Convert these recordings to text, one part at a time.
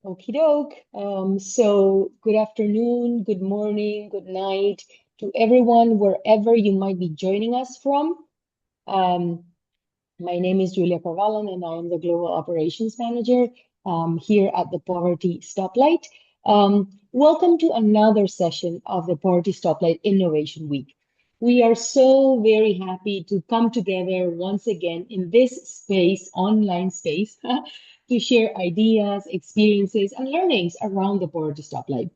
Okie doke. So good afternoon, good morning, good night to everyone, wherever you might be joining us from. Um, my name is Julia Corvalán, and I am the Global Operations Manager here at the Poverty Stoplight. Welcome to another session of the Poverty Stoplight Innovation Week. We are so very happy to come together once again in this space, online space, to share ideas, experiences, and learnings around the Poverty Stoplight.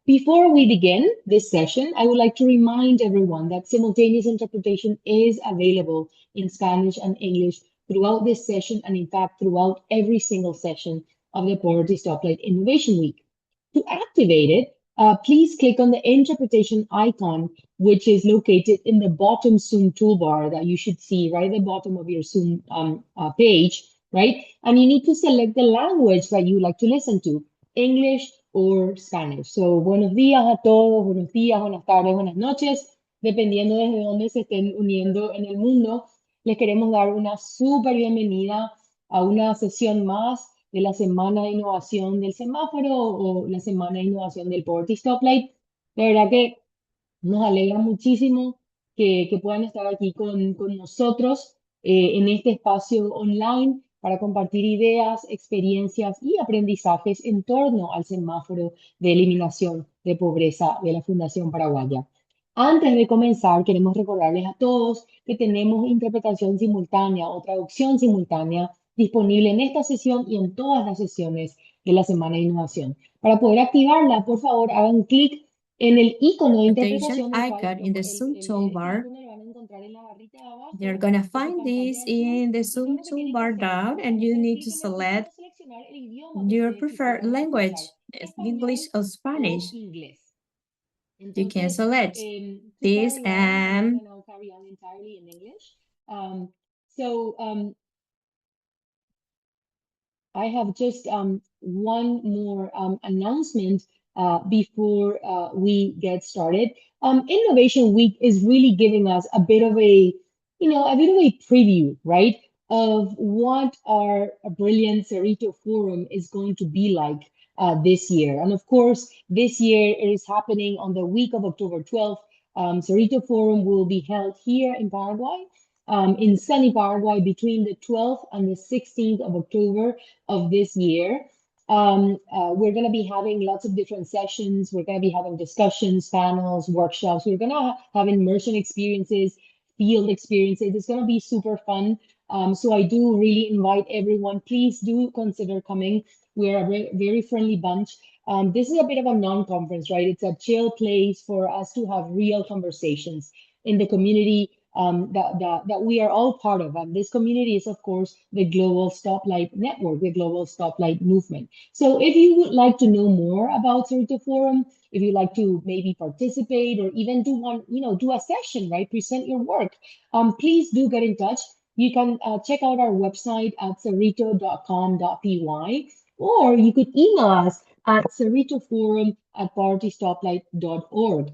Before we begin this session, I would like to remind everyone that simultaneous interpretation is available in Spanish and English throughout this session, and in fact, throughout every single session of the Poverty Stoplight Innovation Week. To activate it, please click on the interpretation icon, which is located in the bottom Zoom toolbar that you should see right at the bottom of your Zoom page, right? And you need to select the language that you like to listen to, English or Spanish. So, buenos días a todos, buenos días, buenas tardes, buenas noches, dependiendo desde dónde se estén uniendo en el mundo. Les queremos dar una súper bienvenida a una sesión más de la Semana de Innovación del Semáforo o la Semana de Innovación del Poverty Stoplight. De verdad que nos alegra muchísimo que puedan estar aquí con nosotros en este espacio online para compartir ideas, experiencias y aprendizajes en torno al semáforo de eliminación de pobreza de la Fundación Paraguaya. Antes de comenzar, queremos recordarles a todos que tenemos interpretación simultánea o traducción simultánea disponible en esta sesión y en todas las sesiones de la Semana de Innovación. Para poder activarla, por favor, hagan clic en el icono de Interpretation interpretación, icon in the Zoom toolbar. icono lo van a encontrar en la barrita de abajo You're gonna de su find pantalla this de Zoom. in the Y lo Zoom único que tienen que toolbar hacer down, es and you hacer need clic to en él y van select a seleccionar el idioma que your ustedes preferred quisieran language, escuchar, English español or o Spanish. inglés. You can Entonces, select to this carry on, and I'm and gonna now carry on entirely in English. So I have just one more announcement before we get started. Innovation Week is really giving us a bit of a bit of a preview, right, of what our brilliant Cerrito Forum is going to be like this year. And of course, this year it is happening on the week of October 12th. Cerrito Forum will be held here in Paraguay, in sunny Paraguay, between the 12th and the 16th of October of this year. We're going to be having lots of different sessions. We're going to be having discussions, panels, workshops. We're going to have immersion experiences, field experiences. It's going to be super fun. So I do really invite everyone, please do consider coming. We're a very friendly bunch. This is a bit of a non-conference, right? It's a chill place for us to have real conversations in the community that we are all part of. And this community is, of course, the Global Stoplight Network, the Global Stoplight Movement. So if you would like to know more about Cerrito Forum, if you'd like to maybe participate or even do a session, right? Present your work, please do get in touch. You can check out our website at cerrito.com.py, or you could email us at cerritoforum@povertystoplight.org.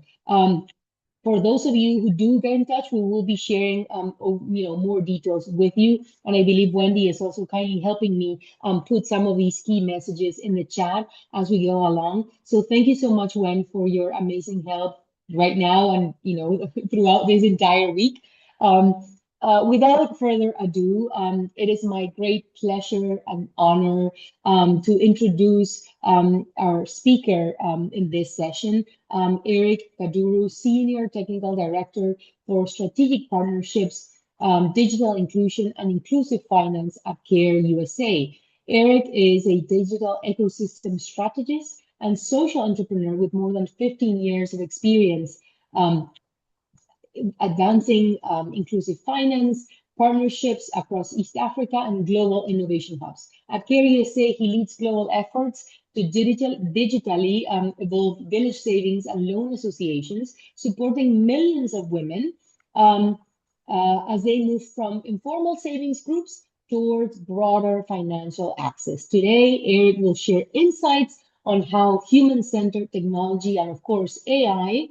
For those of you who do get in touch, we will be sharing more details with you. And I believe Wendy is also kindly helping me put some of these key messages in the chat as we go along. So thank you so much, Wen, for your amazing help right now and throughout this entire week. Um, without further ado, it is my great pleasure and honor to introduce our speaker in this session, Eric Kaduru, Senior Technical Director for Strategic Partnerships, Digital Inclusion and Inclusive Finance at CARE USA. Eric is a digital ecosystem strategist and social entrepreneur with more than 15 years of experience um, advancing inclusive finance, partnerships across East Africa, and global innovation hubs. At CARE USA, he leads global efforts to digitally evolve village savings and loan associations, supporting millions of women as they move from informal savings groups towards broader financial access. Today, Eric will share insights on how human-centered technology and, of course, AI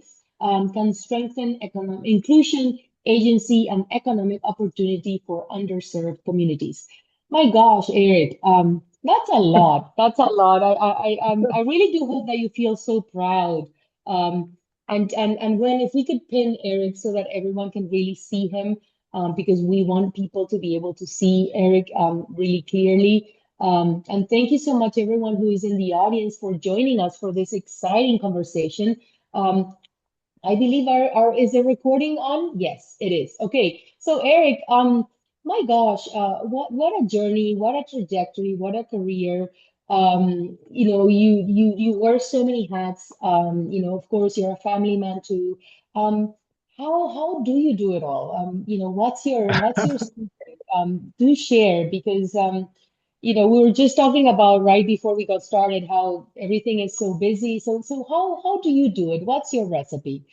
can strengthen economic inclusion, agency, and economic opportunity for underserved communities. My gosh, Eric, That's a lot. That's a lot. I really do hope that you feel so proud. And when if we could pin Eric so that everyone can really see him, because we want people to be able to see Eric really clearly. And thank you so much, everyone who is in the audience, for joining us for this exciting conversation. Um, I believe our is the recording on? Yes, it is. Okay. So Eric, my gosh, what a journey, what a trajectory, what a career. You wear so many hats. Of course, you're a family man too. Um, how do you do it all? What's your secret? Do share because we were just talking about right before we got started how everything is so busy. So how do you do it? What's your recipe?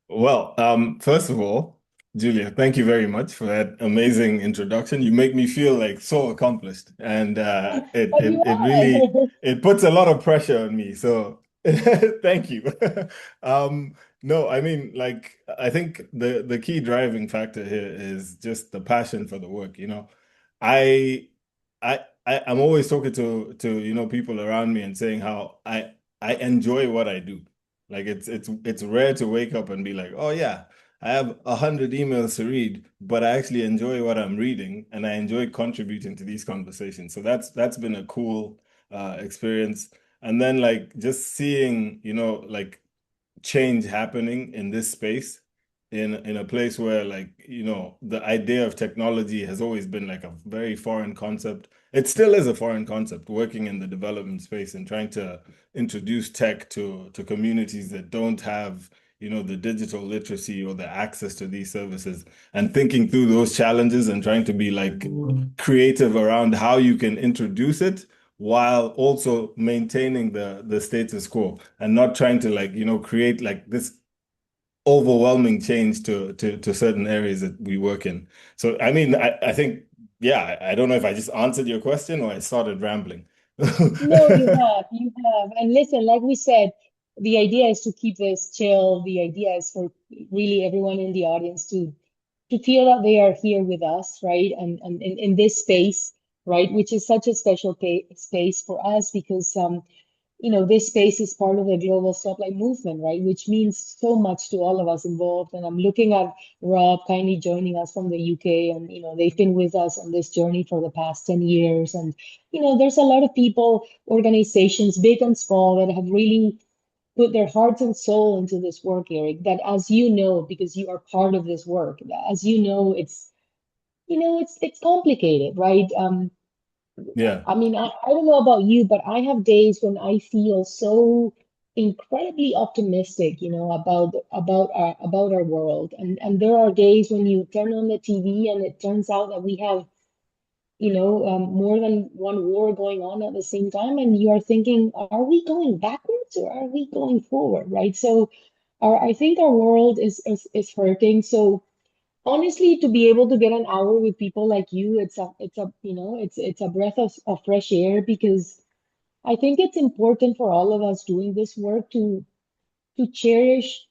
Well, first of all, Julia, thank you very much for that amazing introduction. You make me feel like so accomplished, and it But you it it really are. it puts a lot of pressure on me. So thank you. No, I mean, like I think the key driving factor here is just the passion for the work. I I'm always talking to people around me and saying how I enjoy what I do. Like it's rare to wake up and be like, oh yeah, I have 100 emails to read, but I actually enjoy what I'm reading and I enjoy contributing to these conversations. So that's been a cool experience. And then like just seeing, like change happening in this space in a place where like the idea of technology has always been like a very foreign concept. It still is a foreign concept working in the development space and trying to introduce tech to communities that don't have the digital literacy or the access to these services, and thinking through those challenges and trying to be like creative around how you can introduce it while also maintaining the status quo and not trying to like create like this overwhelming change to certain areas that we work in. So I mean I think yeah, I don't know if I just answered your question or I started rambling. No, you have. And listen, like we said, the idea is to keep this chill. The idea is for really everyone in the audience to feel that they are here with us, right? And in this space, right, which is such a special space for us because this space is part of the global stoplight movement, right? Which means so much to all of us involved. And I'm looking at Rob kindly joining us from the UK, and they've been with us on this journey for the past 10 years. And there's a lot of people, organizations, big and small, that have really put their hearts and soul into this work, Eric. That, as you know, because you are part of this work, as you know, it's complicated, right? Yeah. I mean, I don't know about you, but I have days when I feel so incredibly optimistic, about our world. And there are days when you turn on the TV and it turns out that we have, more than one war going on at the same time, and you are thinking, are we going backwards or are we going forward, right? So, I think our world is hurting. So honestly, to be able to get an hour with people like you, it's a breath of fresh air, because I think it's important for all of us doing this work to cherish,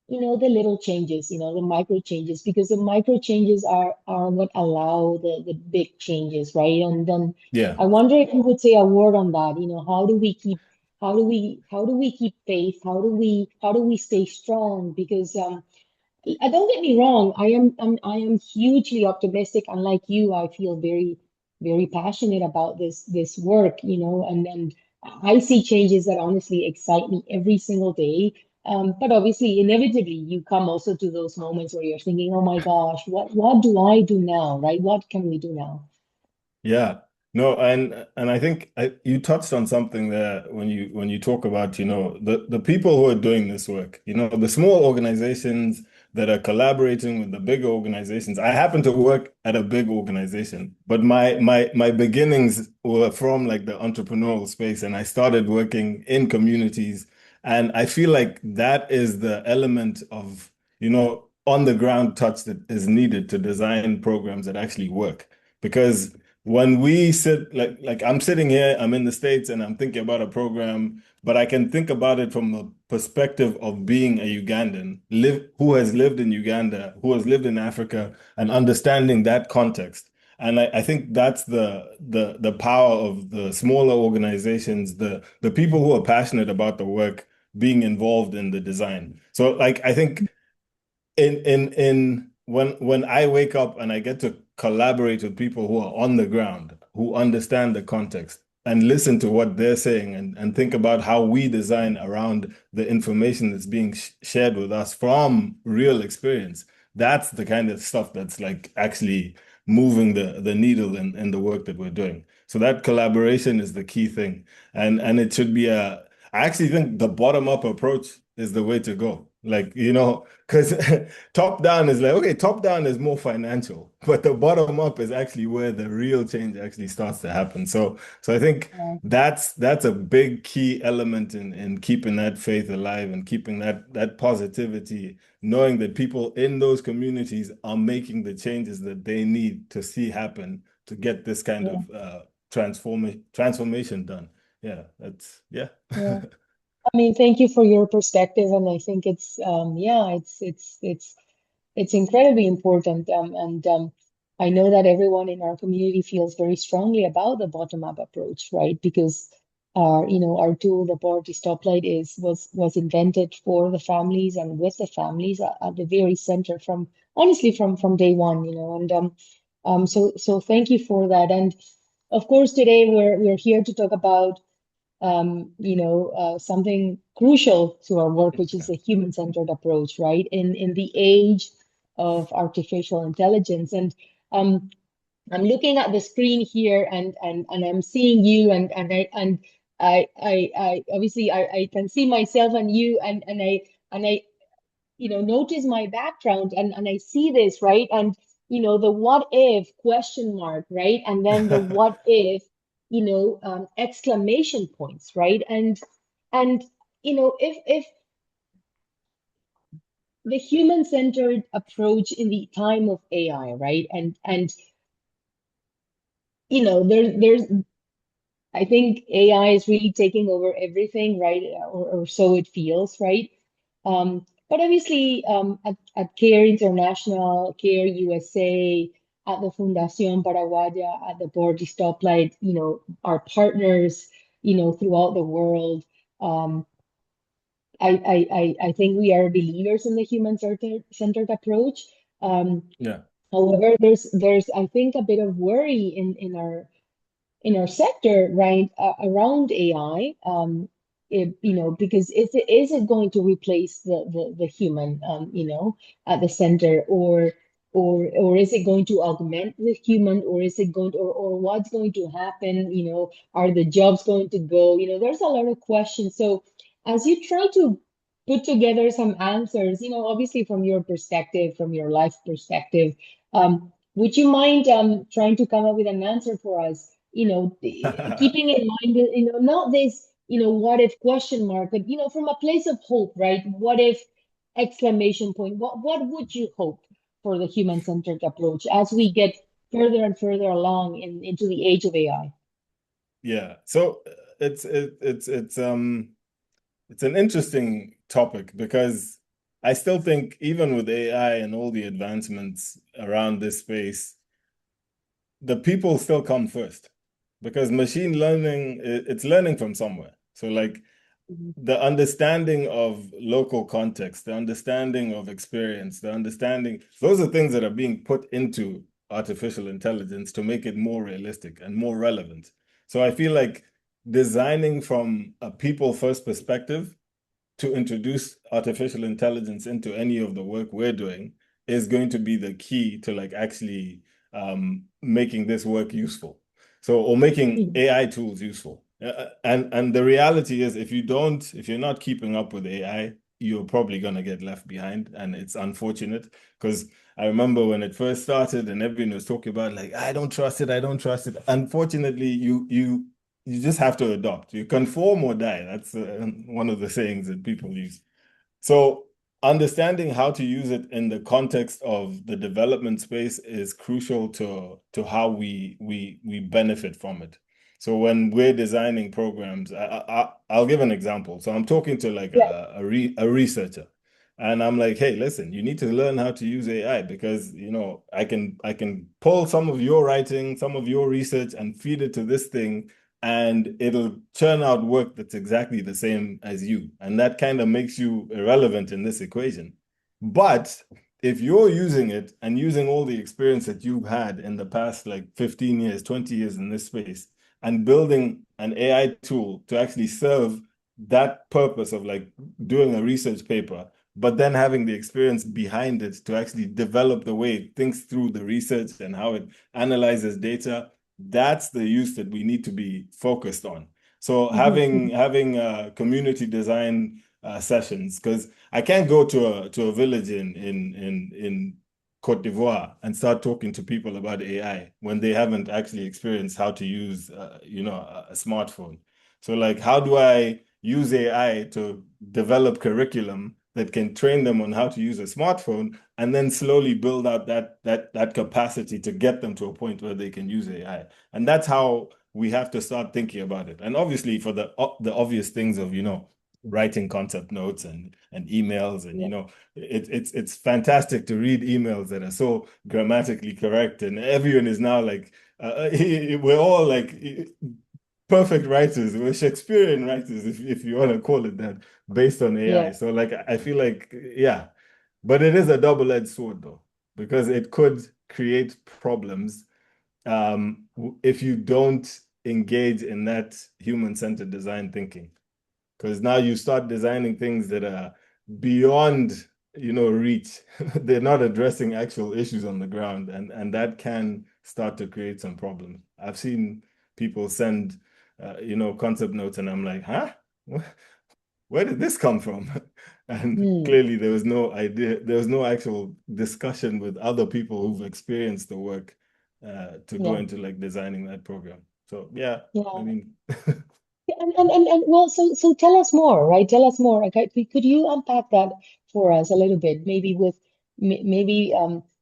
the little changes, the micro changes, because the micro changes are what allow the big changes, right? And then Yeah. I wonder if you would say a word on that. How do we keep faith? How do we stay strong? Because don't get me wrong. I am hugely optimistic, and like you, I feel very, very passionate about this work, and I see changes that honestly excite me every single day. But obviously, inevitably, you come also to those moments where you're thinking, "Oh my gosh, what do I do now, right? What can we do now?" Yeah. No, and I think you touched on something there when you talk about, the people who are doing this work, the small organizations that are collaborating with the big organizations. I happen to work at a big organization, but my beginnings were from like the entrepreneurial space, and I started working in communities, and I feel like that is the element of, on the ground touch that is needed to design programs that actually work. Because when we sit like I'm sitting here, I'm in the States and I'm thinking about a program, but I can think about it from a perspective of being a Ugandan, who has lived in Uganda, who has lived in Africa, and understanding that context. And I think that's the power of the smaller organizations, the people who are passionate about the work being involved in the design. So like I think in when I wake up and I get to collaborate with people who are on the ground, who understand the context and listen to what they're saying and think about how we design around the information that's being shared with us from real experience. That's the kind of stuff that's like actually moving the needle in the work that we're doing. So that collaboration is the key thing. And it should be I actually think the bottom-up approach is the way to go. Like, because top down is like, okay, top down is more financial, but the bottom up is actually where the real change actually starts to happen. So I think Yeah. that's a big key element in keeping that faith alive and keeping that positivity, knowing that people in those communities are making the changes that they need to see happen to get this kind Yeah. of transformation done. Yeah, yeah. Yeah. I mean, thank you for your perspective, and I think it's yeah, it's incredibly important. And I know that everyone in our community feels very strongly about the bottom-up approach, right? Because our tool, the Poverty Stoplight, was invented for the families and with the families at the very center from honestly from day one, and so thank you for that. And of course, today we're here to talk about something crucial to our work, which is a human-centered approach, right? In the age of artificial intelligence. And I'm looking at the screen here and I'm seeing you and I obviously I can see myself and you and I notice my background and I see this, right? And the what if question mark, right? And then the what if, exclamation points, right? And if the human-centered approach in the time of AI, right? And there's I think AI is really taking over everything, right? Or so it feels, right? But obviously, at CARE International, CARE USA, at the Fundación Paraguaya, at the Poverty Stoplight, our partners, throughout the world, I think we are believers in the human-centered approach. Yeah. However, there's I think a bit of worry in our sector, right, around AI, because is it going to replace the human, at the center, or is it going to augment the human, or is it going to, or what's going to happen? Are the jobs going to go? There's a lot of questions. So as you try to put together some answers, obviously from your perspective, from your life perspective, would you mind trying to come up with an answer for us? Keeping in mind that, not this, what if question mark, but, from a place of hope, right? What if exclamation point? What would you hope for the human-centered approach as we get further and further along into the age of AI? Yeah. So it's an interesting topic because I still think even with AI and all the advancements around this space, the people still come first because machine learning, it's learning from somewhere. So like Mhm. the understanding of local context, the understanding of experience, the understanding, those are things that are being put into artificial intelligence to make it more realistic and more relevant. So I feel like designing from a people first perspective to introduce artificial intelligence into any of the work we're doing is going to be the key to like actually making this work useful. So, or making Mhm. AI tools useful. And the reality is, if you're not keeping up with AI, you're probably gonna get left behind, and it's unfortunate because I remember when it first started and everyone was talking about like, I don't trust it, I don't trust it. Unfortunately, you just have to adopt. You conform or die. That's one of the sayings that people use. So understanding how to use it in the context of the development space is crucial to how we benefit from it. So when we're designing programs, I'll give an example. So I'm talking to like Yeah. a researcher, And I'm like, hey, listen, you need to learn how to use AI because, I can pull some of your writing, some of your research and feed it to this thing, and it'll churn out work that's exactly the same as you. And that kind of makes you irrelevant in this equation. But if you're using it and using all the experience that you've had in the past like 15 years, 20 years in this space, and building an AI tool to actually serve that purpose of like doing a research paper, but then having the experience behind it to actually develop the way it thinks through the research and how it analyzes data, that's the use that we need to be focused on. So having community design sessions, because I can't go to a village in Cote d'Ivoire and start talking to people about AI when they haven't actually experienced how to use a smartphone. So like, how do I use AI to develop curriculum that can train them on how to use a smartphone and then slowly build out that capacity to get them to a point where they can use AI? And that's how we have to start thinking about it. And obviously for the obvious things of, writing concept notes and emails, and Yeah. it's fantastic to read emails that are so grammatically correct, and everyone is now like we're all like perfect writers. We're Shakespearean writers, if you want to call it that, based on AI. Yeah. So like I feel like, yeah, but it is a double-edged sword though, because it could create problems if you don't engage in that human-centered design thinking. Because now you start designing things that are beyond, reach. They're not addressing actual issues on the ground, and that can start to create some problems. I've seen people send, concept notes, and I'm like, huh? Where did this come from? And Hmm. clearly there was no idea, there was no actual discussion with other people who've experienced the work to go Yeah. into like designing that program. So yeah, I Yeah. mean, And well, so tell us more, right? Tell us more. Okay, could you unpack that for us a little bit? Maybe with maybe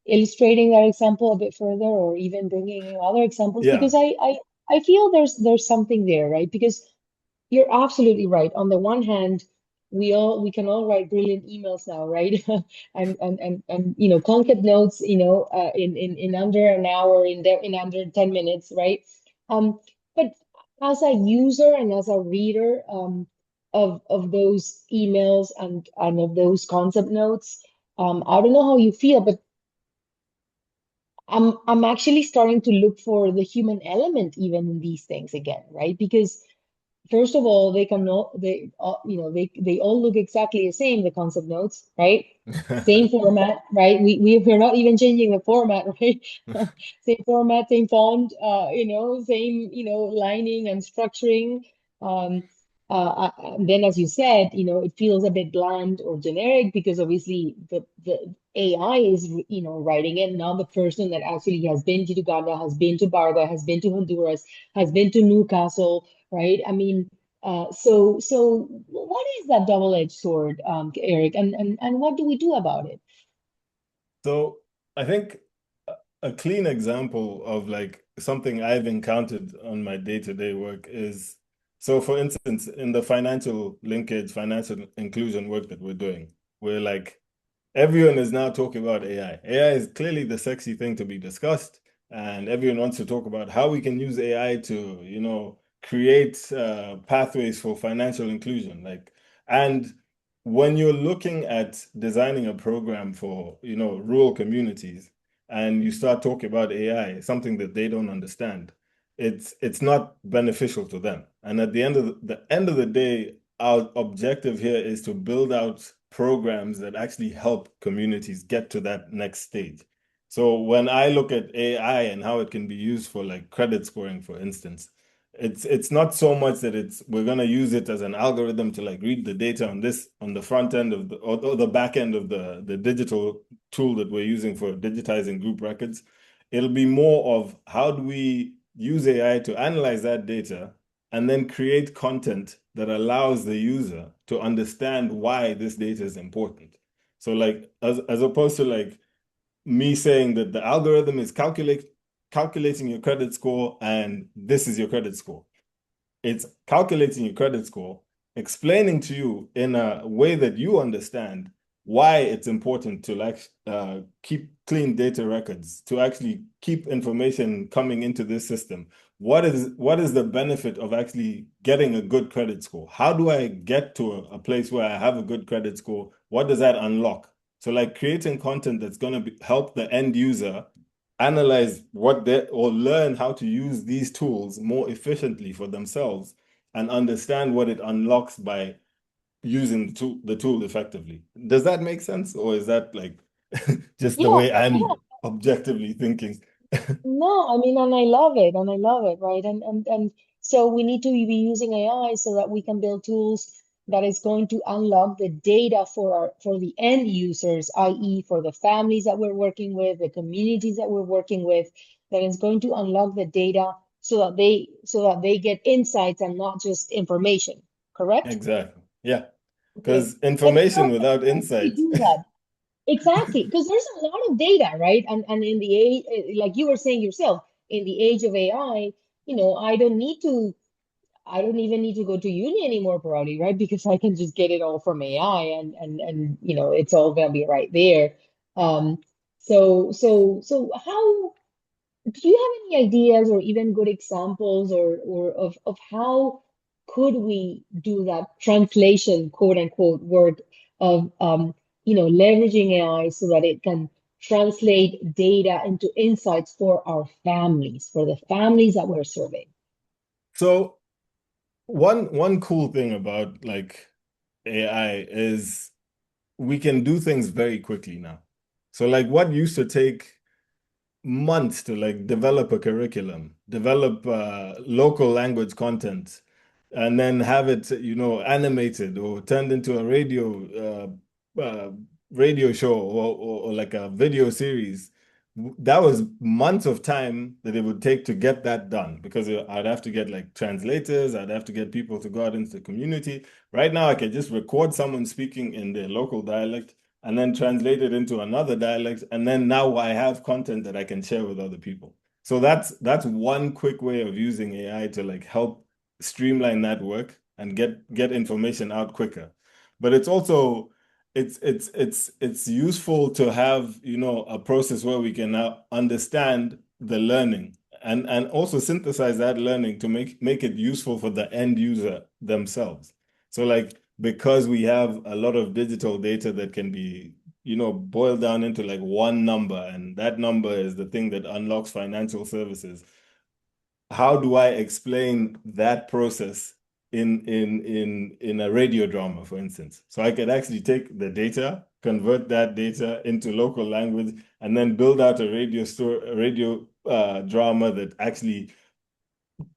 illustrating that example a bit further, or even bringing in other examples, yeah. because I feel there's something there, right? Because you're absolutely right. On the one hand, we can all write brilliant emails now, right? And concept notes, in under an hour, in under 10 minutes, right? But as a user and as a reader of those emails and of those concept notes, I don't know how you feel, but I'm actually starting to look for the human element even in these things again, right? Because first of all, they can all they all look exactly the same, the concept notes, right? Same format, right? We're not even changing the format, right? Same format, same font, same, lining and structuring. Um, then, as you said, it feels a bit bland or generic because obviously the AI is, writing it, not the person that actually has been to Uganda, has been to Barga, has been to Honduras, has been to Newcastle, right? I mean, so what is that double-edged sword, Eric, and what do we do about it? So I think a clean example of like something I've encountered on my day-to-day work is, so for instance, in the financial linkage, financial inclusion work that we're doing, we're like, everyone is now talking about AI. AI is clearly the sexy thing to be discussed, and everyone wants to talk about how we can use AI to, create pathways for financial inclusion. Like, and when you're looking at designing a program for, rural communities, and you start talking about AI, something that they don't understand, it's not beneficial to them. And at the end of the day, our objective here is to build out programs that actually help communities get to that next stage. So when I look at AI and how it can be used for like credit scoring, for instance, it's not so much that we're gonna use it as an algorithm to like read the data on the front end of or the back end of the digital tool that we're using for digitizing group records. It'll be more of how do we use AI to analyze that data and then create content that allows the user to understand why this data is important. So like as opposed to like me saying that the algorithm is calculating your credit score and this is your credit score. It's calculating your credit score, explaining to you in a way that you understand why it's important to like keep clean data records, to actually keep information coming into this system. What is the benefit of actually getting a good credit score? How do I get to a place where I have a good credit score? What does that unlock? So like creating content that's going to help the end user analyze what they or learn how to use these tools more efficiently for themselves and understand what it unlocks by using the tool effectively. Does that make sense? Or is that like just the Yeah, way I'm yeah. objectively thinking? No, I mean, and I love it, and I love it, right? And so we need to be using AI so that we can build tools that is going to unlock the data for the end users, i.e., for the families that we're working with, the communities that we're working with, that is going to unlock the data so that they get insights and not just information, correct? Exactly. Yeah. Okay. Because And information without how do we insight. do that? Exactly, because there's a lot of data, right? And in the age, like you were saying yourself, in the age of AI, I don't even need to go to uni anymore, probably, right? Because I can just get it all from AI, and it's all gonna be right there. Um, so how do you have any ideas or even good examples or of how could we do that translation, quote unquote, work of leveraging AI so that it can translate data into insights for our families, for the families that we're serving? So one cool thing about like AI is we can do things very quickly now. So like what used to take months to like develop a curriculum, develop local language content, and then have it, animated or turned into a radio show or like a video series. That was months of time that it would take to get that done because I'd have to get like translators, I'd have to get people to go out into the community. Right now, I can just record someone speaking in their local dialect and then translate it into another dialect. And then now I have content that I can share with other people. So that's one quick way of using AI to like help streamline that work and get information out quicker. But it's also it's useful to have, a process where we can now understand the learning and also synthesize that learning to make it useful for the end user themselves. So like because we have a lot of digital data that can be, boiled down into like one number, and that number is the thing that unlocks financial services. How do I explain that process in a radio drama, for instance? So I could actually take the data, convert that data into local language, and then build out a radio drama that actually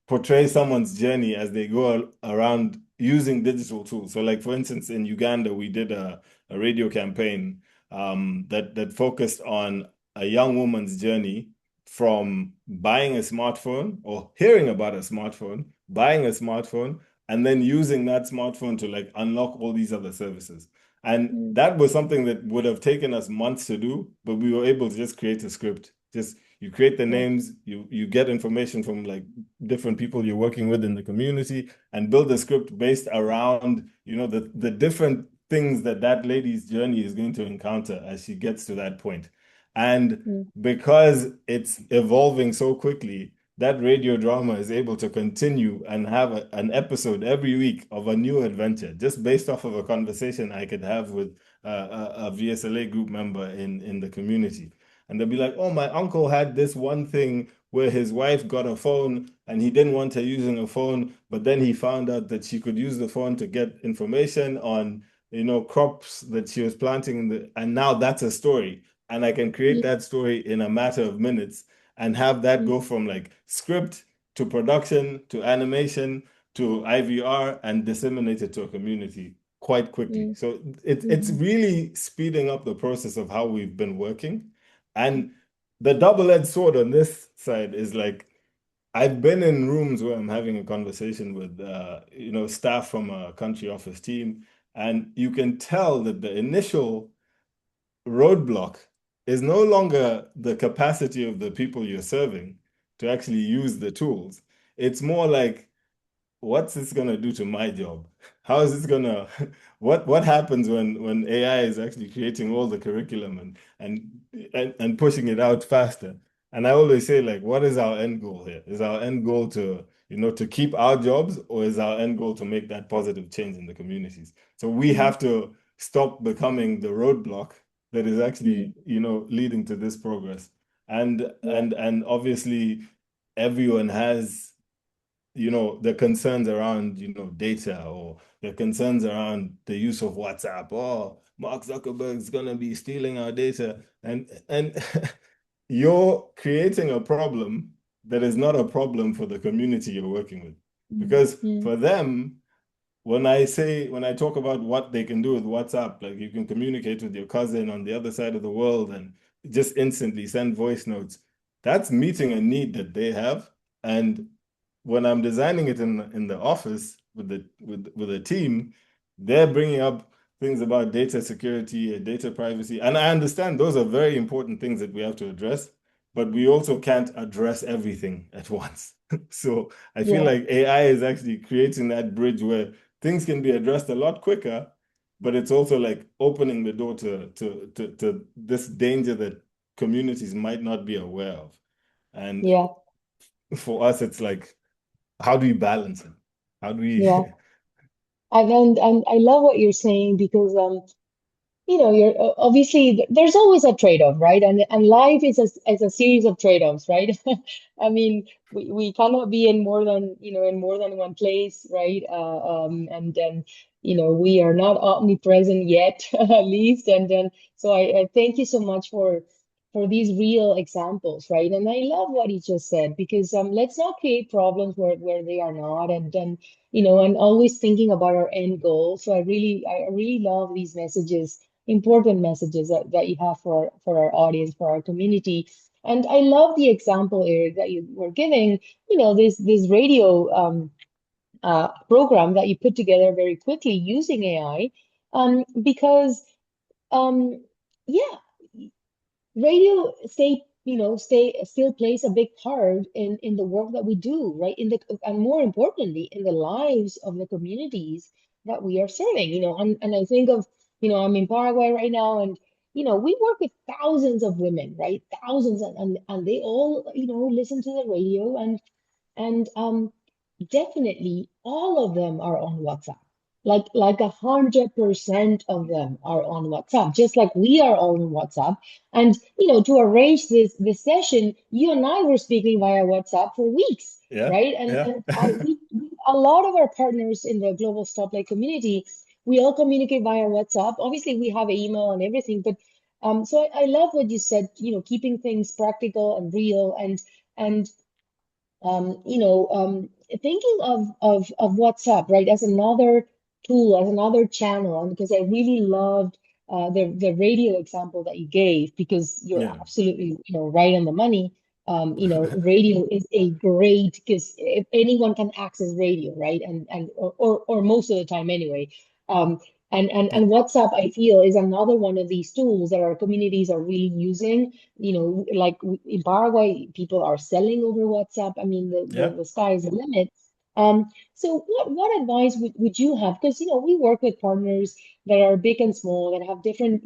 portray someone's journey as they go around using digital tools. So, like for instance, in Uganda, we did a radio campaign that focused on a young woman's journey from buying a smartphone or hearing about a smartphone, buying a smartphone, and then using that smartphone to like unlock all these other services. And Mm, that was something that would have taken us months to do, but we were able to just create a script. Just you create the yeah. names, you get information from like different people you're working with in the community and build a script based around, the different things that lady's journey is going to encounter as she gets to that point. And Mm, because it's evolving so quickly, that radio drama is able to continue and have an episode every week of a new adventure, just based off of a conversation I could have with a VSLA group member in the community. And they'll be like, oh, my uncle had this one thing where his wife got a phone and he didn't want her using a phone, but then he found out that she could use the phone to get information on, crops that she was planting and now that's a story. And I can create mm, that story in a matter of minutes and have that mm, go from like script to production to animation to IVR and disseminate it to a community quite quickly. mm, So it's mhm, really speeding up the process of how we've been working. And the double-edged sword on this side is like I've been in rooms where I'm having a conversation with staff from a country office team, and you can tell that the initial roadblock is no longer the capacity of the people you're serving to actually use the tools. It's more like what's this gonna do to my job? How is this gonna what happens when AI is actually creating all the curriculum and pushing it out faster? And I always say, like, what is our end goal here? Is our end goal to, to keep our jobs, or is our end goal to make that positive change in the communities? So we have to stop becoming the roadblock that is actually, leading to this progress. And obviously everyone has, the concerns around, data, or the concerns around the use of WhatsApp. Oh, Mark Zuckerberg's gonna be stealing our data. And you're creating a problem that is not a problem for the community you're working with. Because for them, when I talk about what they can do with WhatsApp, like you can communicate with your cousin on the other side of the world and just instantly send voice notes, that's meeting a need that they have. And when I'm designing it in the office with the team, they're bringing up things about data security and data privacy. And I understand those are very important things that we have to address, but we also can't address everything at once. So I feel like AI is actually creating that bridge where things can be addressed a lot quicker, but it's also like opening the door to this danger that communities might not be aware of. And for us, it's like, how do you balance it? How do we? Yeah. And I love what you're saying because you're obviously there's always a trade-off, right? And life is a series of trade-offs, right? I mean, we cannot be in more than in more than one place, right? And then we are not omnipresent yet, at least. And then so I thank you so much for these real examples, right? And I love what he just said because let's not create problems where they are not, and then and always thinking about our end goal. So I really love these messages, important messages that you have for our audience, for our community. And I love the example, Eric, that you were giving, this radio program that you put together very quickly using AI, because um, yeah, radio stay still plays a big part in the work that we do, right? And more importantly, in the lives of the communities that we are serving. And I think of, I'm in Paraguay right now, and we work with thousands of women, right? Thousands, and they all listen to the radio, and definitely all of them are on WhatsApp. Like 100% of them are on WhatsApp, just like we are all on WhatsApp. And to arrange this session, you and I were speaking via WhatsApp for weeks, Yeah, right? And yeah. a lot of our partners in the global Stoplight community, we all communicate via WhatsApp. Obviously, we have email and everything, but so I love what you said. Keeping things practical and real, and thinking of WhatsApp, right, as another tool, as another channel, and because I really loved the radio example that you gave, because you're Yeah. absolutely, right on the money. Radio is a great, because if anyone can access radio, right, or most of the time anyway. Um, and WhatsApp, I feel, is another one of these tools that our communities are really using. Like in Paraguay, people are selling over WhatsApp. I mean, Yeah. the sky is the limit. So what advice would you have? Because, we work with partners that are big and small, that have different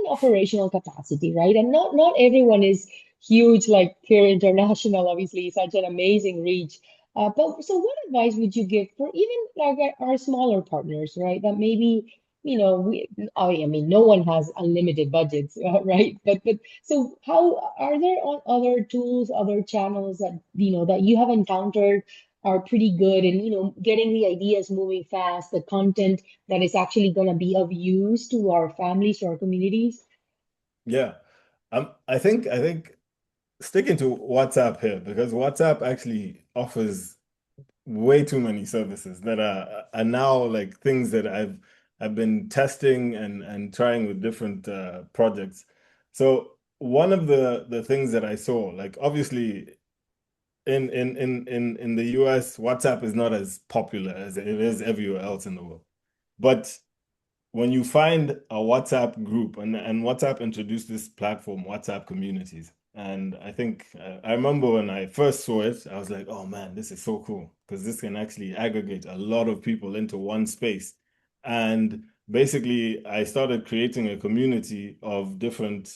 operational capacity, right? And not everyone is huge, like Care International, obviously, such an amazing reach. But so what advice would you give for even like our smaller partners, right? That maybe, I mean, no one has unlimited budgets, right? But so how are there other tools, other channels that that you have encountered are pretty good in getting the ideas moving fast, the content that is actually going to be of use to our families, to our communities? Yeah. I think sticking to WhatsApp here, because WhatsApp actually offers way too many services that are now like things that I've been testing and trying with different projects. So one of the things that I saw, like obviously in the US, WhatsApp is not as popular as it is everywhere else in the world. But when you find a WhatsApp group, and WhatsApp introduced this platform, WhatsApp communities, And I think I remember when I first saw it, I was like, oh man, this is so cool because this can actually aggregate a lot of people into one space. And basically, I started creating a community of different,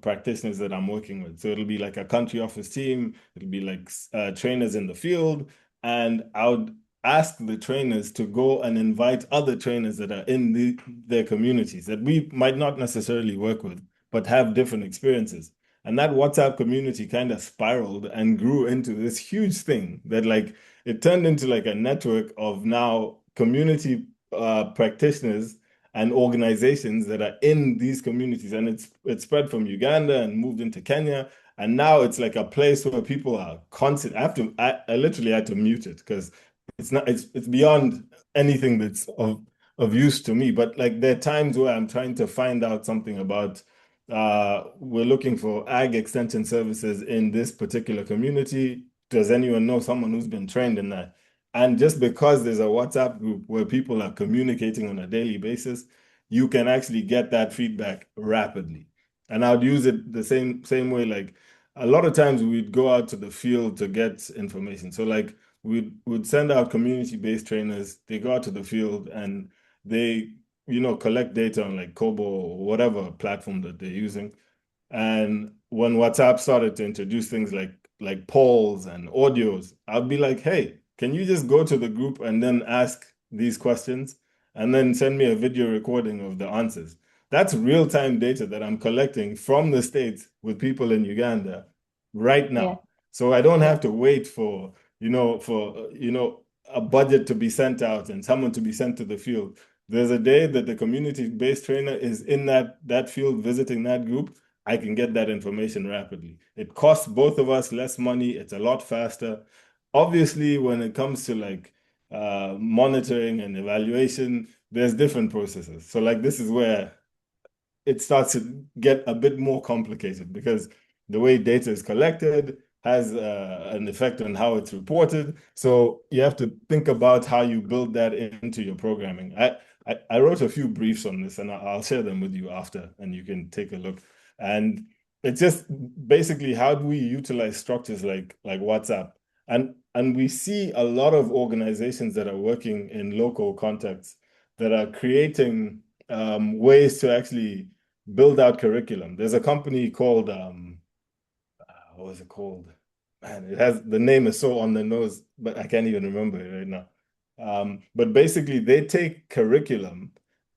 practitioners that I'm working with. So it'll be like a country office team, it'll be like trainers in the field, and I would ask the trainers to go and invite other trainers that are in their communities that we might not necessarily work with, but have different experiences. And that WhatsApp community kind of spiraled and grew into this huge thing that like it turned into like a network of now community practitioners and organizations that are in these communities. And it's spread from Uganda and moved into Kenya. And now it's like a place where people are constant. I literally had to mute it because it's beyond anything that's of use to me. But like there are times where I'm trying to find out something about we're looking for ag extension services in this particular community. Does anyone know someone who's been trained in that? And just because there's a WhatsApp group where people are communicating on a daily basis, you can actually get that feedback rapidly. And I would use it the same way. Like a lot of times we'd go out to the field to get information. So like we'd send out community-based trainers, they go out to the field and they collect data on like Kobo or whatever platform that they're using. And when WhatsApp started to introduce things like polls and audios, I'd be like, hey, can you just go to the group and then ask these questions and then send me a video recording of the answers? That's real-time data that I'm collecting from the States with people in Uganda right Yeah. now. So I don't Yeah. have to wait for a budget to be sent out and someone to be sent to the field. There's a day that the community-based trainer is in that field visiting that group. I can get that information rapidly. It costs both of us less money. It's a lot faster. Obviously, when it comes to like monitoring and evaluation, there's different processes. So like this is where it starts to get a bit more complicated because the way data is collected has an effect on how it's reported. So you have to think about how you build that into your programming. I wrote a few briefs on this and I'll share them with you after and you can take a look. And it's just basically how do we utilize structures like WhatsApp? And we see a lot of organizations that are working in local contexts that are creating ways to actually build out curriculum. There's a company called what was it called? Man, it has the name is so on the nose, but I can't even remember it right now. But basically, they take curriculum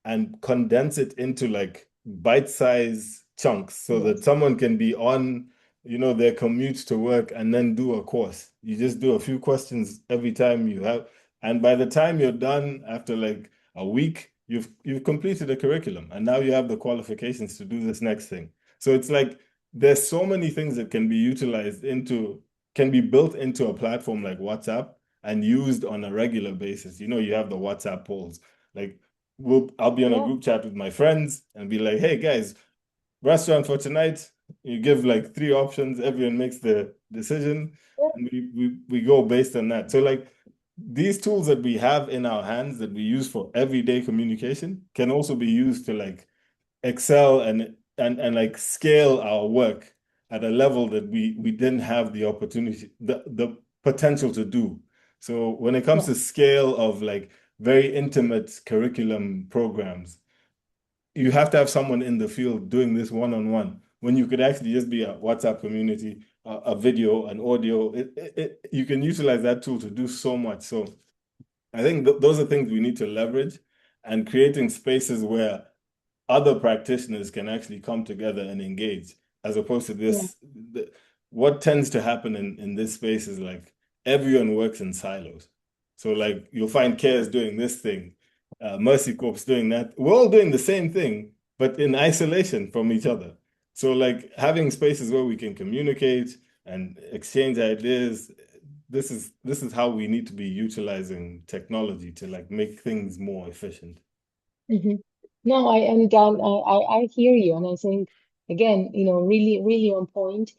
and condense it into like bite-size chunks so that someone can be on, their commute to work and then do a course. You just do a few questions every time you have, and by the time you're done, after like a week, you've completed the curriculum, and now you have the qualifications to do this next thing. So it's like there's so many things that can be built into a platform like WhatsApp and used on a regular basis. You have the WhatsApp polls. Like I'll be on a group chat with my friends and be like, hey guys, restaurant for tonight. You give like three options, everyone makes the decision, and we go based on that. So like these tools that we have in our hands that we use for everyday communication can also be used to like excel and like scale our work at a level that we didn't have the opportunity, the potential to do. So when it comes to scale of like very intimate curriculum programs, you have to have someone in the field doing this one-on-one when you could actually just be a WhatsApp community, a video, an audio. You can utilize that tool to do so much. So I think those are things we need to leverage and creating spaces where other practitioners can actually come together and engage, as opposed to this. What tends to happen in this space is like everyone works in silos. So like you'll find CARES doing this thing, Mercy Corps doing that. We're all doing the same thing, but in isolation from each other. So like having spaces where we can communicate and exchange ideas, this is how we need to be utilizing technology to like make things more efficient. No, I hear you, and I think again, really, really on point.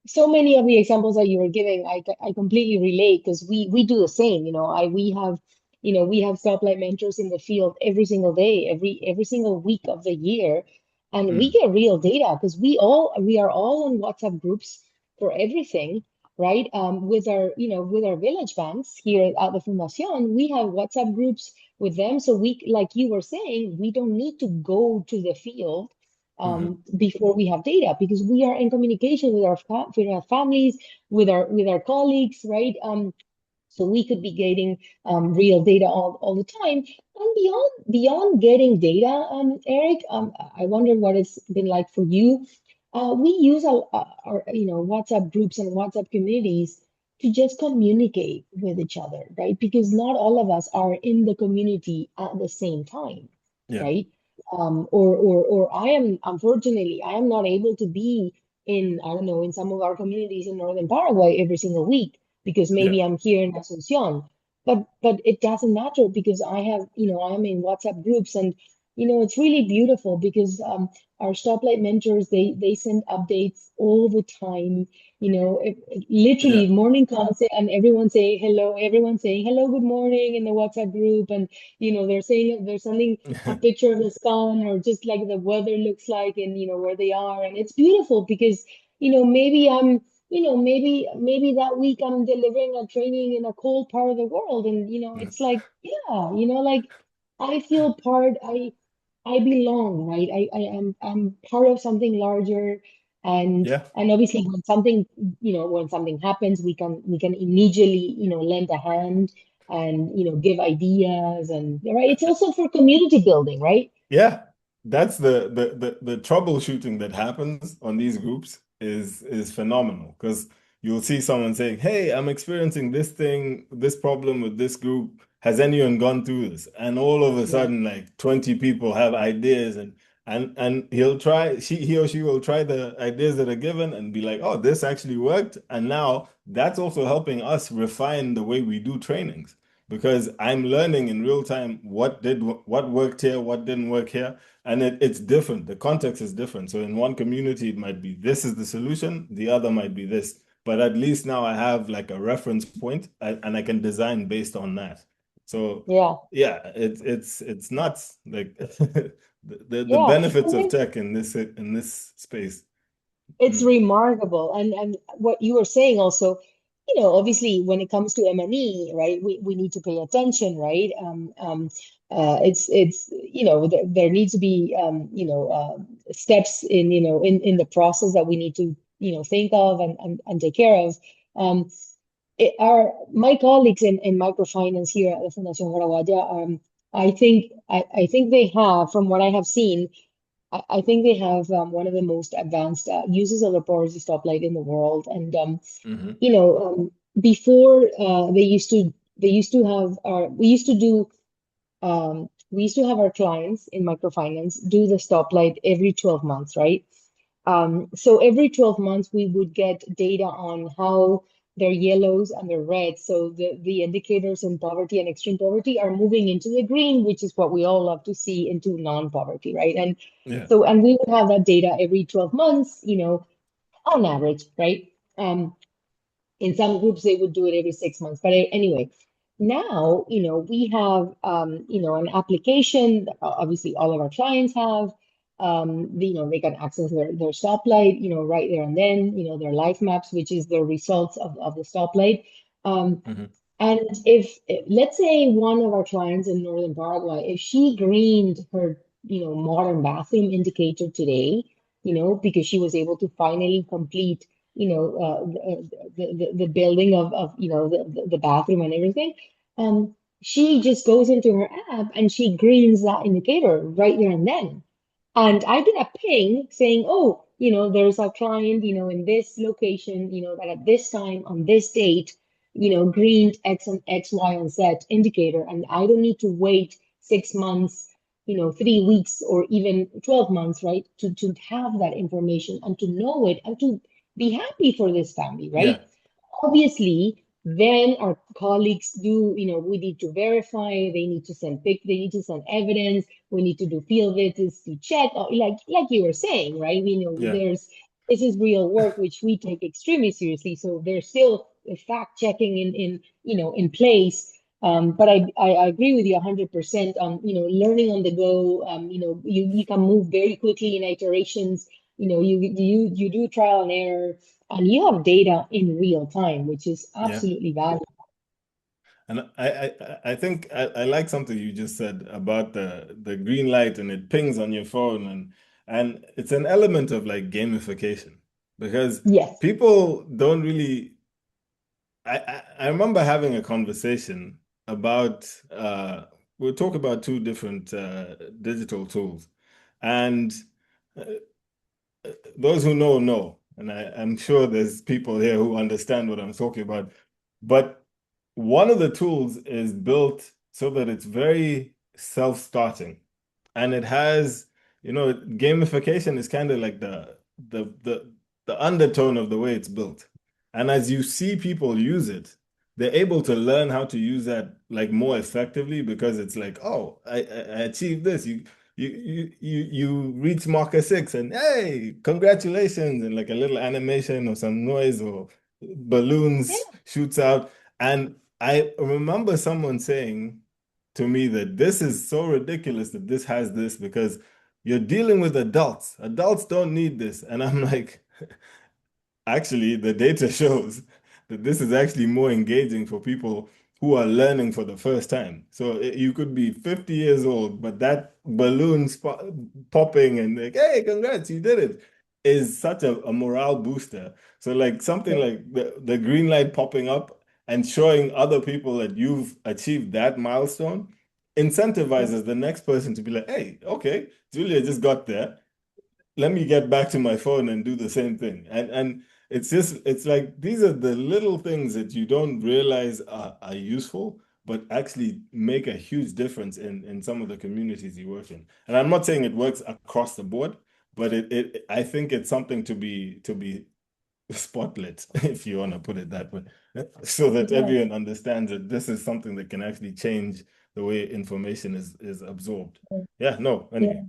So many of the examples that you were giving, I completely relate because we do the same. We have stoplight mentors in the field every single day, every single week of the year, and we get real data because we are all on WhatsApp groups for everything, right? With our, with our village banks here at the Fundación, we have WhatsApp groups with them. So we, like you were saying, we don't need to go to the field before we have data because we are in communication with our families, with our colleagues, right? So we could be getting real data all the time. And beyond getting data, Eric, I wonder what it's been like for you. We use our WhatsApp groups and WhatsApp communities to just communicate with each other, right? Because not all of us are in the community at the same time, Yeah. right? Or I am, unfortunately, I am not able to be in, I don't know, in some of our communities in northern Paraguay every single week because Yeah. maybe I'm here in Asunción. But it doesn't matter because I have, I'm in WhatsApp groups, and it's really beautiful because our stoplight mentors, they send updates all the time. Literally Yeah. morning comes and everyone say hello, everyone's saying hello, good morning in the WhatsApp group, and they're sending a picture of the sun or just like the weather looks like and where they are, and it's beautiful because maybe I'm maybe that week I'm delivering a training in a cold part of the world. And, it's like, yeah, like I feel part, I belong, right? I'm part of something larger. Yeah. And obviously when something happens, we can immediately, lend a hand and, give ideas and right. It's also for community building, right? Yeah, that's the troubleshooting that happens on these groups is phenomenal because you'll see someone saying, "Hey, I'm experiencing this thing, this problem with this group. Has anyone gone through this?" And all of a Yeah. sudden, like 20 people have ideas, and he or she will try the ideas that are given and be like, "Oh, this actually worked." And now that's also helping us refine the way we do trainings because I'm learning in real time what worked here, what didn't work here, and it's different. The context is different. So in one community, it might be this is the solution, the other might be this. But at least now I have like a reference point, and I can design based on that. So Yeah. yeah, it's nuts. Like the Yeah. benefits And of then tech in this space. it's Mm. remarkable. And what you were saying also, obviously when it comes to M&E, right, we need to pay attention, right? It's there needs to be steps in in the process that we need to think of and take care of. Um, my colleagues in microfinance here at the Fundación Guaraguaya, I think they have, from what I have seen, I think they have one of the most advanced uses of the priority stoplight in the world. And Hmm. before they used to have our we used to have our clients in microfinance do the stoplight every 12 months, right? So every 12 months, we would get data on how their yellows and their reds, so the indicators in poverty and extreme poverty are moving into the green, which is what we all love to see, into non-poverty, right? Yeah. And we would have that data every 12 months, on average, right? In some groups, they would do it every 6 months. But anyway, now, we have, an application that obviously all of our clients have. They can access their stoplight, right there and then, their life maps, which is the results of the stoplight. Um, Hmm. and if, let's say one of our clients in Northern Paraguay, if she greened her, modern bathroom indicator today, because she was able to finally complete, the building of the bathroom and everything, she just goes into her app and she greens that indicator right there and then. And I get a ping saying, oh, there's a client, in this location, that at this time on this date, greened X and X, Y, and Z indicator. And I don't need to wait 6 months, 3 weeks, or even 12 months, right? To have that information and to know it and to be happy for this family, right? Yeah. Obviously, then our colleagues do, we need to verify, they need to send evidence, we need to do field visits to check, like you were saying, right? We know Yeah. this is real work, which we take extremely seriously. So there's still a fact checking in place. But I agree with you 100% on, learning on the go. You can move very quickly in iterations. You do trial and error, and you have data in real time, which is Yeah. absolutely valuable. And I think I like something you just said about the green light and it pings on your phone and it's an element of like gamification because Yes. people don't really I remember having a conversation about we'll talk about two different digital tools and uh, those who know and I'm sure there's people here who understand what I'm talking about but one of the tools is built so that it's very self-starting and it has, gamification is kind of like the undertone of the way it's built. And as you see people use it, they're able to learn how to use that like more effectively because it's like, oh, I achieved this. You reach marker 6 and hey, congratulations, and like a little animation or some noise or balloons Yeah. shoots out. And I remember someone saying to me that this is so ridiculous that this has this because you're dealing with adults. Adults don't need this. And I'm like, actually, the data shows that this is actually more engaging for people who are learning for the first time. So you could be 50 years old, but that balloon popping and like, hey, congrats, you did it, is such a morale booster. So like something Yeah. like the green light popping up and showing other people that you've achieved that milestone Yeah. incentivizes the next person to be like, hey, okay, Julia just got there, let me get back to my phone and do the same thing. And it's like these are the little things that you don't realize are useful, but actually make a huge difference in some of the communities you work in. And I'm not saying it works across the board, but it I think it's something to be spotlit, if you want to put it that way, so that Yeah. everyone understands that this is something that can actually change the way information is absorbed. Yeah, no, Yeah. anyway.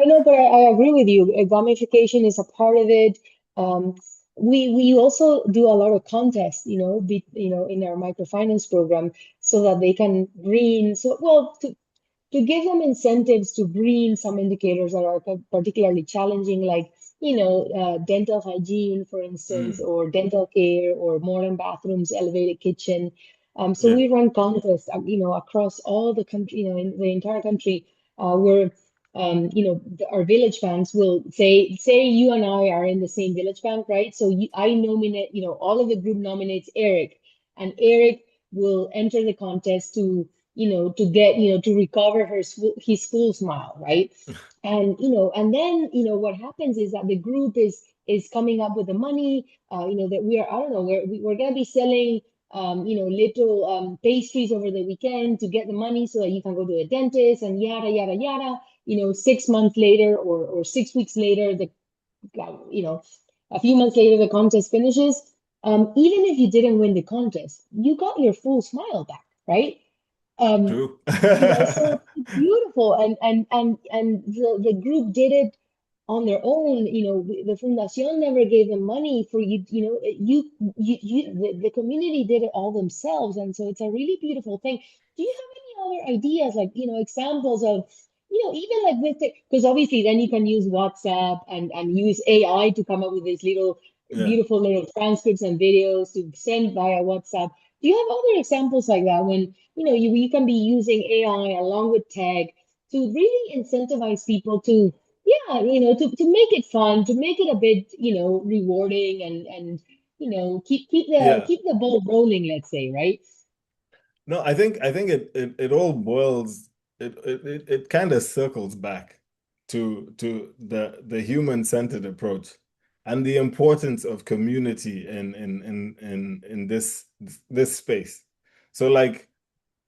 I know, but I agree with you. Gamification is a part of it. Um, we also do a lot of contests, in our microfinance program, so that they can green. So, well, to give them incentives to green some indicators that are particularly challenging, like, dental hygiene, for instance, Mm, or dental care, or modern bathrooms, elevated kitchen. So yeah. we run contests, across all the country, in the entire country, where, our village banks will say you and I are in the same village bank, right? So I nominate, all of the group nominates Eric, and Eric will enter the contest to to get, to recover his full smile, right? And then, what happens is that the group is coming up with the money, that we are, I don't know, we're going to be selling, little pastries over the weekend to get the money so that you can go to the dentist and yada, yada, yada. 6 months later or 6 weeks later, you know, a few months later, the contest finishes. Even if you didn't win the contest, you got your full smile back, right? Um, True. so it's beautiful, and the group did it on their own. The Fundación never gave them money for you. The community did it all themselves, and so it's a really beautiful thing. Do you have any other ideas, like, examples of, even like with it, because obviously then you can use WhatsApp and use AI to come up with these little Yeah. beautiful little transcripts and videos to send via WhatsApp. Do you have other examples like that when, you can be using AI along with tech to really incentivize people to, yeah, to make it fun, to make it a bit, rewarding, and Yeah. keep the ball rolling, let's say, right? No, I think it all boils it kind of circles back to the human-centered approach and the importance of community in this space. So like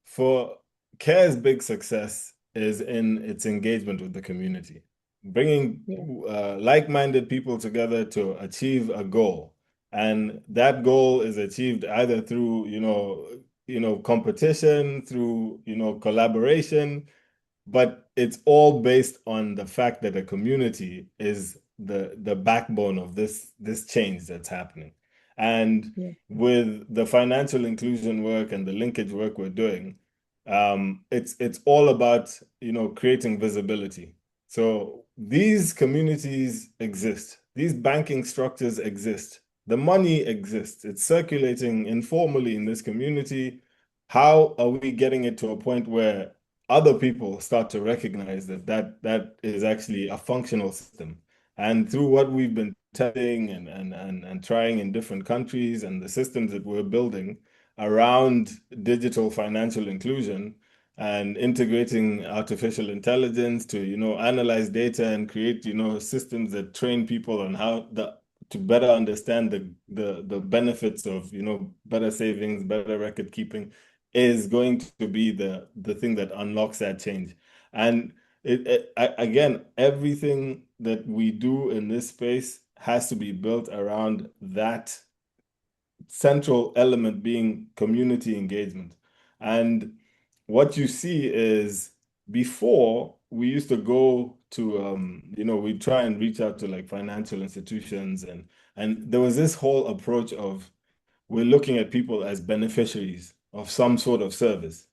for CARE's big success is in its engagement with the community, bringing Yeah. like-minded people together to achieve a goal. And that goal is achieved either through, competition, through, collaboration, but it's all based on the fact that a community is the backbone of this change that's happening. And Yeah. with the financial inclusion work and the linkage work we're doing, it's all about, creating visibility. So these communities exist, these banking structures exist, the money exists, it's circulating informally in this community. How are we getting it to a point where other people start to recognize that is actually a functional system? And through what we've been testing and trying in different countries and the systems that we're building around digital financial inclusion and integrating artificial intelligence to, analyze data and create, systems that train people on to better understand the benefits of, better savings, better record keeping is going to be the thing that unlocks that change. And again, everything that we do in this space has to be built around that central element being community engagement. And what you see is before we used to go to, we try and reach out to like financial institutions and there was this whole approach of we're looking at people as beneficiaries of some sort of service.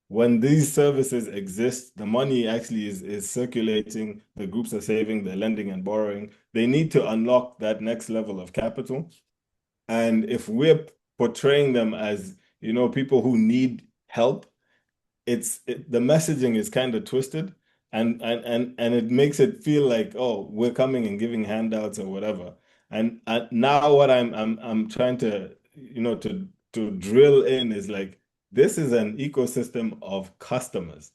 When these services exist, the money actually is circulating, the groups are saving, they're lending and borrowing. They need to unlock that next level of capital. And if we're portraying them as, people who need help, the messaging is kind of twisted and it makes it feel like, oh, we're coming and giving handouts or whatever. And now what I'm trying to, to drill in is like this is an ecosystem of customers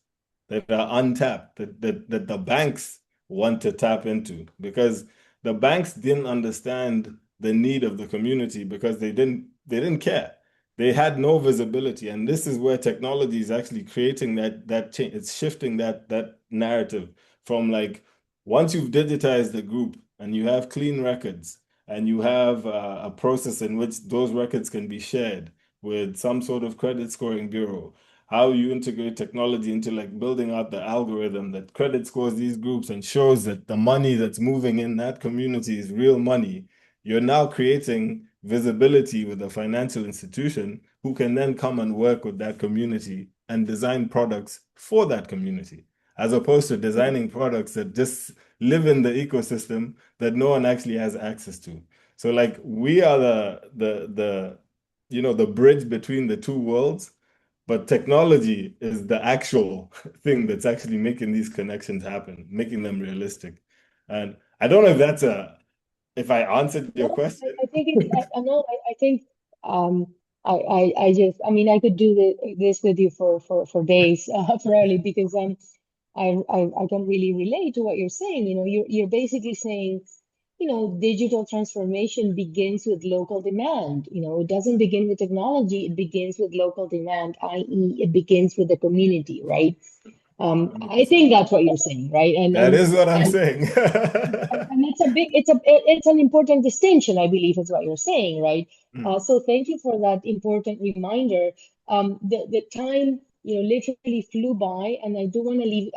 that are untapped, that the banks want to tap into because the banks didn't understand the need of the community because they didn't care. They had no visibility, and this is where technology is actually creating that change. It's shifting that narrative from like once you've digitized the group and you have clean records and you have a process in which those records can be shared with some sort of credit scoring bureau, how you integrate technology into like building out the algorithm that credit scores these groups and shows that the money that's moving in that community is real money. You're now creating visibility with a financial institution who can then come and work with that community and design products for that community, as opposed to designing products that just live in the ecosystem that no one actually has access to. So like we are the bridge between the two worlds, but technology is the actual thing that's actually making these connections happen, making them realistic. And I don't know if I answered your No, question. I think it's, I know, I think, um, I just, I mean, I could do this with you for days, probably because I can really relate to what you're saying. You're basically saying, digital transformation begins with local demand. It doesn't begin with technology, it begins with local demand, i.e., it begins with the community, right? I 100%. think that's what you're saying, right? That is what I'm And saying. and it's an important distinction, I believe, is what you're saying, right? Mm. So thank you for that important reminder. The time, literally flew by, and I do want to leave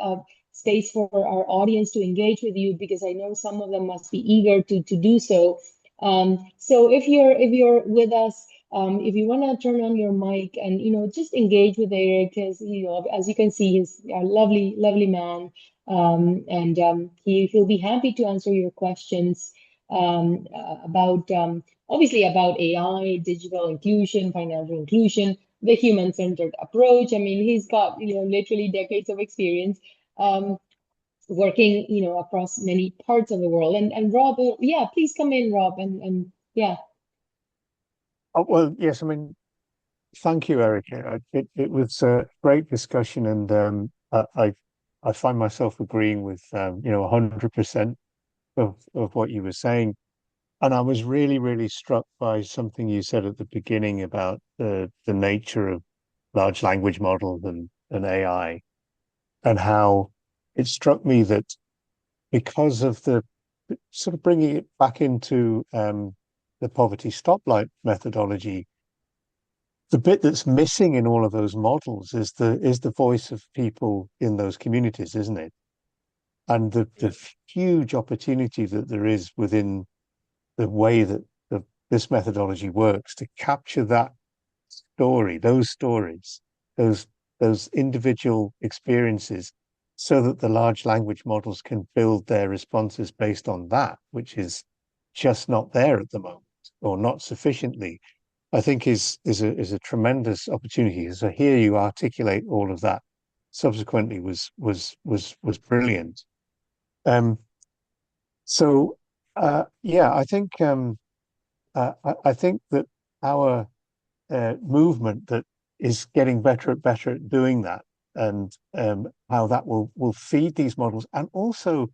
space for our audience to engage with you because I know some of them must be eager to do so. So if you're with us, if you want to turn on your mic and just engage with Eric, because as you can see, he's a lovely, lovely man. And he'll be happy to answer your questions about obviously about AI, digital inclusion, financial inclusion, the human-centered approach. I mean, he's got literally decades of experience working across many parts of the world. And Rob, yeah, please come in, Rob, and yeah. Oh, well, yes, I mean, thank you, Eric. It was a great discussion, and I find myself agreeing with 100% of what you were saying. And I was really, really struck by something you said at the beginning about the nature of large language models and AI, and how it struck me that because of the sort of bringing it back into the poverty stoplight methodology, the bit that's missing in all of those models is the voice of people in those communities, isn't it? And the huge opportunity that there is within the way that this methodology works to capture that story, those stories, those those individual experiences, so that the large language models can build their responses based on that, which is just not there at the moment, or not sufficiently, I think is a tremendous opportunity. So here you articulate all of that subsequently was brilliant. Um, so yeah, I think that our movement that is getting better at doing that, and how that will feed these models. And also,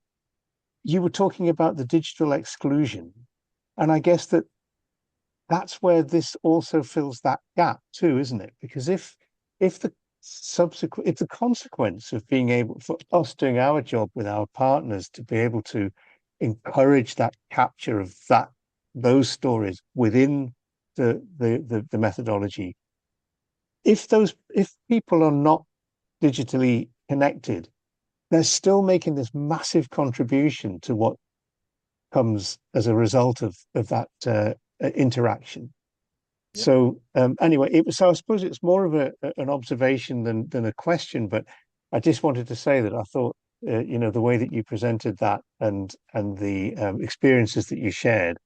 you were talking about the digital exclusion, and I guess that's where this also fills that gap too, isn't it? Because if the consequence of being able for us doing our job with our partners to be able to encourage that capture of those stories within the methodology, if people are not digitally connected, they're still making this massive contribution to what comes as a result of that interaction. Yeah. So anyway, so I suppose it's more of an observation than a question, but I just wanted to say that I thought the way that you presented that and the experiences that you shared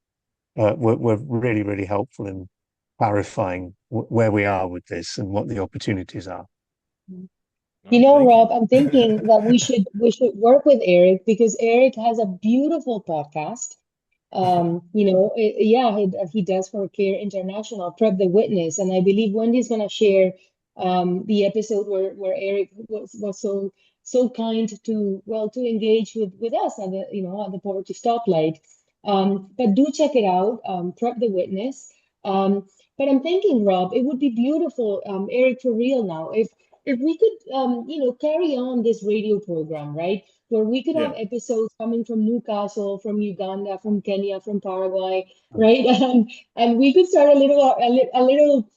were really helpful in clarifying where we are with this and what the opportunities are. You know, Thank Rob, you. I'm thinking that we should work with Eric, because Eric has a beautiful podcast. Yeah, he does for Care International, Prep the Witness, and I believe Wendy's gonna share the episode where Eric was so kind to engage with us at the Poverty Stoplight. But do check it out, Prep the Witness. But I'm thinking, Rob, it would be beautiful, Eric, for real now, if we could carry on this radio program, right? Where we could have Yeah. episodes coming from Newcastle, from Uganda, from Kenya, from Paraguay, right? And we could start a little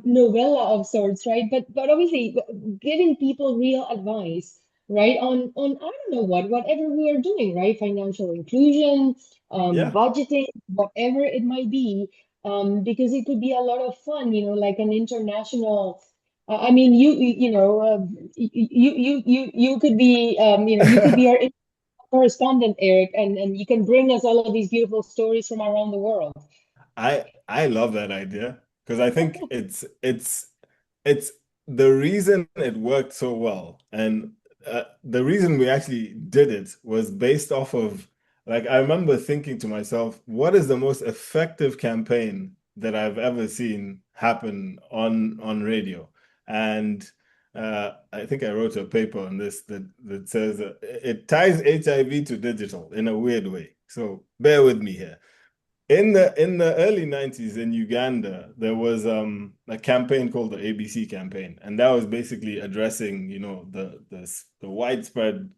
novella of sorts, right? But obviously giving people real advice, right? On I don't know whatever we are doing, right? Financial inclusion, Yeah. budgeting, whatever it might be, because it could be a lot of fun, like an international. I mean, you could be, you could be our correspondent, Eric, and you can bring us all of these beautiful stories from around the world. I love that idea because I think it's the reason it worked so well, and the reason we actually did it was based off of, like, I remember thinking to myself, what is the most effective campaign that I've ever seen happen on radio? And I think I wrote a paper on this that says it ties HIV to digital in a weird way. So bear with me here. In the early 90s in Uganda, there was a campaign called the ABC campaign, and that was basically addressing, the widespread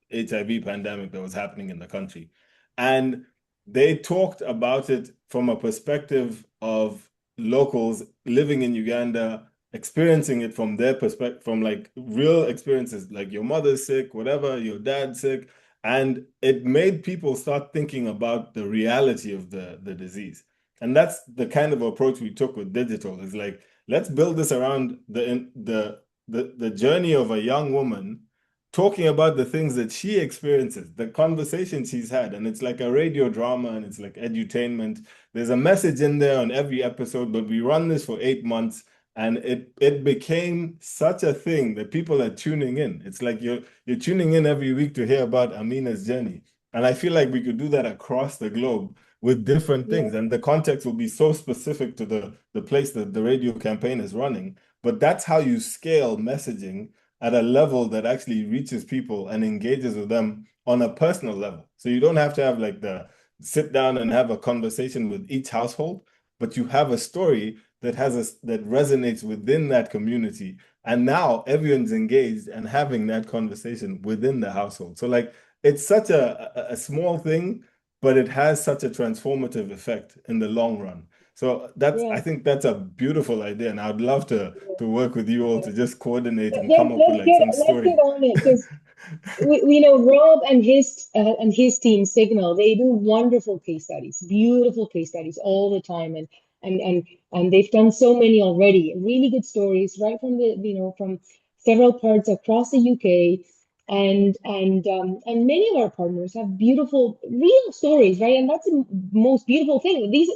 HIV pandemic that was happening in the country. And they talked about it from a perspective of locals living in Uganda, experiencing it from their perspective, from like real experiences, like your mother's sick, whatever, your dad's sick, and it made people start thinking about the reality of the disease. And that's the kind of approach we took with digital. Is like, let's build this around the journey of a young woman talking about the things that she experiences, the conversations she's had. And it's like a radio drama, and it's like edutainment. There's a message in there on every episode, but we run this for 8 months. And it became such a thing that people are tuning in. It's like you're tuning in every week to hear about Amina's journey. And I feel like we could do that across the globe with different Yeah. things. And the context will be so specific to the place that the radio campaign is running. But that's how you scale messaging at a level that actually reaches people and engages with them on a personal level. So you don't have to have like the sit down and have a conversation with each household, but you have a story that resonates within that community, and now everyone's engaged and having that conversation within the household. So like, it's such a small thing, but it has such a transformative effect in the long run. So I Yeah. think that's a beautiful idea, and I'd love to work with you all to just coordinate and come up with Let's like get some let's story. get on it, because we know Rob and his team Signal, they do wonderful case studies, beautiful case studies all the time, and they've done so many already, really good stories right from from several parts across the UK, and many of our partners have beautiful real stories, right? And that's the most beautiful thing. These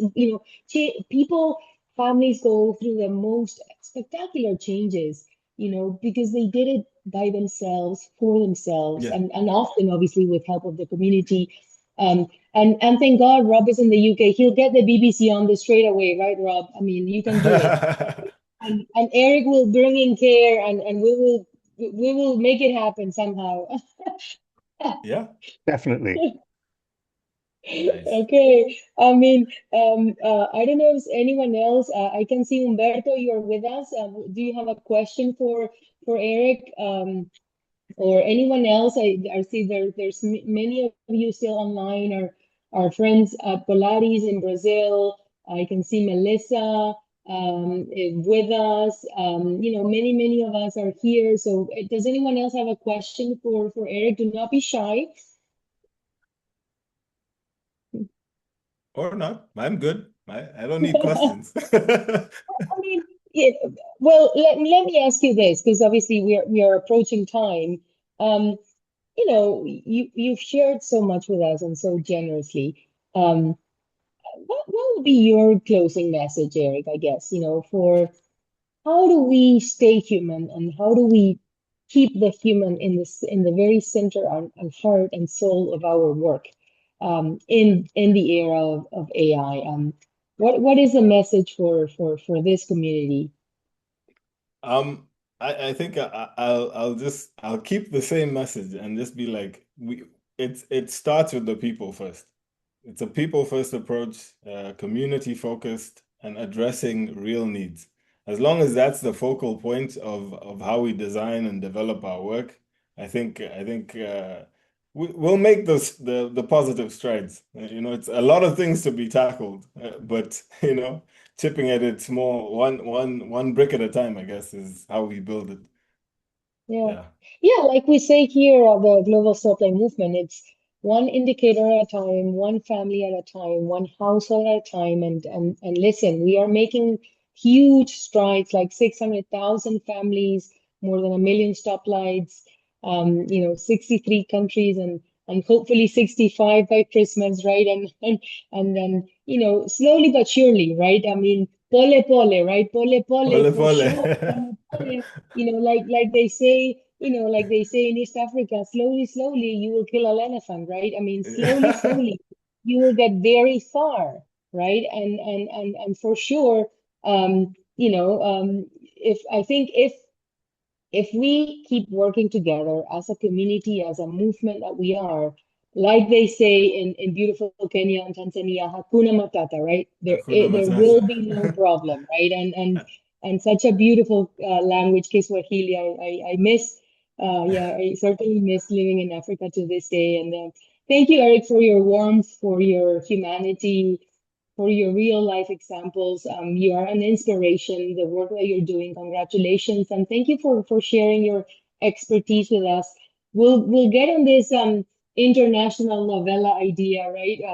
people, families go through the most spectacular changes, because they did it by themselves, for themselves, Yeah. and often, obviously, with help of the community. And thank God Rob is in the UK. He'll get the BBC on this straight away, right, Rob? I mean, you can do it. And Eric will bring in care, and we will make it happen somehow. Yeah. Definitely. Nice. Okay. I mean, I don't know if anyone else. I can see Humberto, you're with us. Do you have a question for Eric? Or anyone else? I see there's many of you still online, or our friends at Polaris in Brazil. I can see Melissa with us. Many of us are here. So does anyone else have a question for Eric? Do not be shy. Or not. I'm good. I don't need questions. I mean, yeah, well, let me ask you this, because obviously we are approaching time. You've shared so much with us and so generously. What would be your closing message, Eric, I guess, for how do we stay human, and how do we keep the human in the very center and heart and soul of our work, in the era of AI? What is the message for this community? Um, I think I'll keep the same message and just be like, it starts with the people first. It's a people first approach, community focused, and addressing real needs. As long as that's the focal point of how we design and develop our work, I think we'll make the positive strides. It's a lot of things to be tackled, but chipping at it small, one brick at a time, I guess, is how we build it. Yeah. Yeah. Yeah, like we say here at the Global Stoplight Movement, it's one indicator at a time, one family at a time, one household at a time. And listen, we are making huge strides, like 600,000 families, more than 1 million stoplights, 63 countries, and hopefully 65 by Christmas, right? And then, slowly but surely, right? I mean, pole pole, right? Pole pole Pole for pole. sure. Pole, like they say in East Africa, slowly, slowly, you will kill an elephant, right? I mean, slowly, slowly, you will get very far, right? And for sure, if I think if we keep working together as a community, as a movement that we are, like they say in beautiful Kenya and Tanzania, Hakuna Matata, right? Hakuna There will Matata. be no problem, right? And such a beautiful language, Kiswahili. I miss, yeah, I certainly miss living in Africa to this day. And thank you, Eric, for your warmth, for your humanity, for your real life examples. You are an inspiration, the work that you're doing. Congratulations. And thank you for sharing your expertise with us. We'll get on this international novella idea, right? I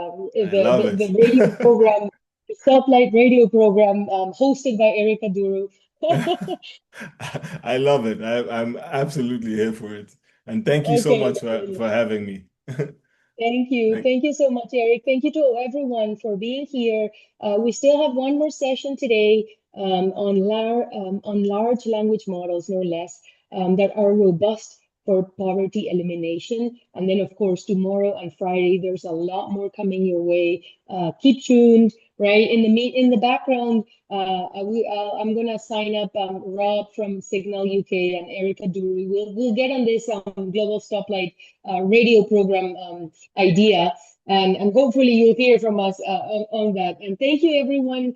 love The it. radio program, the Stoplight radio program, hosted by Eric Kaduru. I love it. I'm absolutely here for it. And thank you so Okay, much for having me. thank you. Thank, Thank you so much, Eric. Thank you to everyone for being here. We still have one more session today, on large language models, no less, that are robust for poverty elimination. And then, of course, tomorrow and Friday, there's a lot more coming your way. Keep tuned, right? In the background, I'm gonna sign up Rob from Signal UK and Erica Duri. We'll get on this Global Stoplight radio program idea, and hopefully you'll hear from us on that. And thank you, everyone.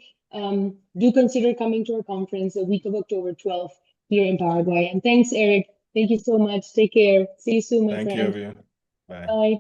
Do consider coming to our conference the week of October 12th here in Paraguay. And thanks, Eric. Thank you so much. Take care. See you soon, my thank you, friend. everyone. Bye. Bye.